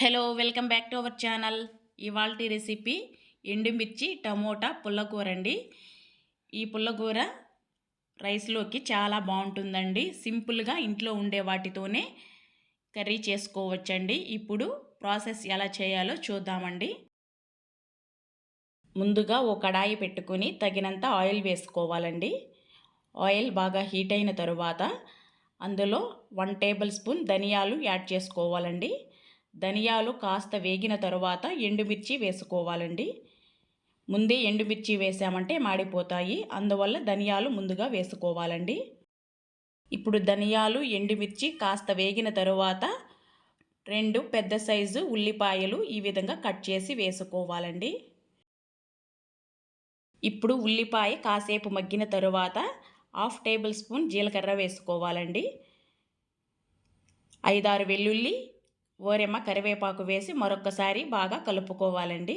Hello welcome back to our channel. ఇవాల్టి recipe ఎండుమిర్చి tomato పుల్లకూర అండి. ఈ పుల్లకూర రైస్లోకి చాలా బాగుంటుందండి. సింపుల్గా ఇంట్లో ఉండే వాటితోనే కర్రీ చేసుకోవచ్చండి. ఇప్పుడు ప్రాసెస్ ఎలా చేయాలో చూద్దామండి. ముందుగా ఓ కడాయి పెట్టుకుని తగినంత ఆయిల్ వేసుకోవాలండి. ఆయిల్ బాగా హీట్ అయిన తరువాత అందులో 1 టేబుల్ స్పూన్ ధనియాలు యాడ్ చేసుకోవాలండి. ధనియాలు కాస్త వేగిన తరువాత ఎండుమిర్చి వేసుకోవాలండి. ముందే ఎండుమిర్చి వేసామంటే మాడిపోతాయి, అందువల్ల ధనియాలు ముందుగా వేసుకోవాలండి. ఇప్పుడు ధనియాలు ఎండుమిర్చి కాస్త వేగిన తరువాత 2 పెద్ద సైజు ఉల్లిపాయలు ఈ విధంగా కట్ చేసి వేసుకోవాలండి. ఇప్పుడు ఉల్లిపాయ కాసేపు మగ్గిన తరువాత 1/2 టేబుల్ స్పూన్ జీలకర్ర వేసుకోవాలండి. 5-6 వెల్లుల్లి, ఓరెమ్మ కరివేపాకు వేసి మరొకసారి బాగా కలుపుకోవాలండి.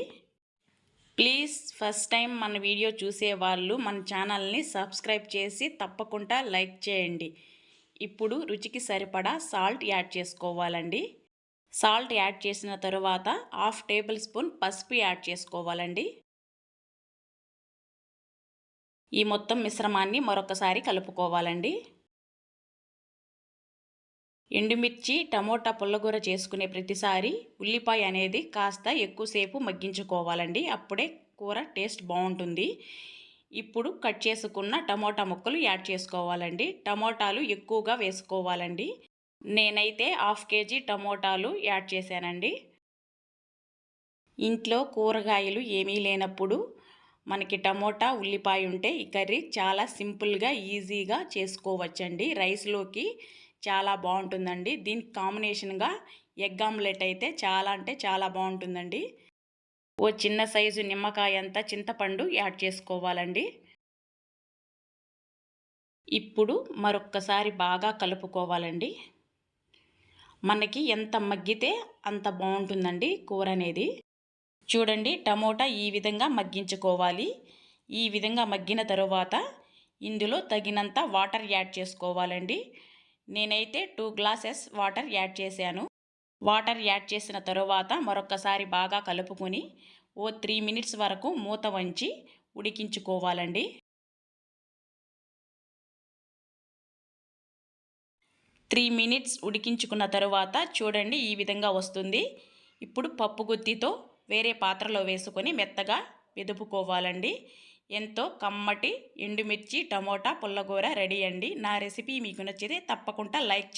ప్లీజ్ ఫస్ట్ టైం మన వీడియో చూసేవాళ్ళు మన ఛానల్ని సబ్స్క్రైబ్ చేసి తప్పకుండా లైక్ చేయండి. ఇప్పుడు రుచికి సరిపడా సాల్ట్ యాడ్ చేసుకోవాలండి. సాల్ట్ యాడ్ చేసిన తరువాత 1/2 టేబుల్ స్పూన్ పసుపు యాడ్ చేసుకోవాలండి. ఈ మొత్తం మిశ్రమాన్ని మరొకసారి కలుపుకోవాలండి. ఎండుమిర్చి టమోటా పుల్లగూర చేసుకునే ప్రతిసారి ఉల్లిపాయ అనేది కాస్త ఎక్కువసేపు మగ్గించుకోవాలండి. అప్పుడే కూర టేస్ట్ బాగుంటుంది. ఇప్పుడు కట్ చేసుకున్న టమోటా ముక్కలు యాడ్ చేసుకోవాలండి. టమోటాలు ఎక్కువగా వేసుకోవాలండి. నేనైతే 1/2 కేజీ టమోటాలు యాడ్ చేశానండి. ఇంట్లో కూరగాయలు ఏమీ లేనప్పుడు మనకి టమోటా ఉల్లిపాయ ఉంటే ఈ కర్రీ చాలా సింపుల్గా ఈజీగా చేసుకోవచ్చండి. రైస్లోకి చాలా బాగుంటుందండి. దీనికి కాంబినేషన్గా ఎగ్ ఆమ్లెట్ అయితే చాలా అంటే చాలా బాగుంటుందండి. ఓ చిన్న సైజు నిమ్మకాయ అంతా చింతపండు యాడ్ చేసుకోవాలండి. ఇప్పుడు మరొక్కసారి బాగా కలుపుకోవాలండి. మనకి ఎంత మగ్గితే అంత బాగుంటుందండి కూర అనేది. చూడండి, టమోటా ఈ విధంగా మగ్గించుకోవాలి. ఈ విధంగా మగ్గిన తరువాత ఇందులో తగినంత వాటర్ యాడ్ చేసుకోవాలండి. నేనైతే 2 గ్లాసెస్ వాటర్ యాడ్ చేశాను. వాటర్ యాడ్ చేసిన తరువాత మరొకసారి బాగా కలుపుకొని ఓ 3 మినిట్స్ వరకు మూత వంచి ఉడికించుకోవాలండి. 3 మినిట్స్ ఉడికించుకున్న తరువాత చూడండి ఈ విధంగా వస్తుంది. ఇప్పుడు పప్పు గుత్తితో వేరే పాత్రలో వేసుకొని మెత్తగా మెదుపుకోవాలండి. ఎంతో కమ్మటి ఎండుమిర్చి టమోటా పుల్లగూర రెడీ అండి. నా రెసిపీ మీకు నచ్చితే తప్పకుండా లైక్ చేయండి.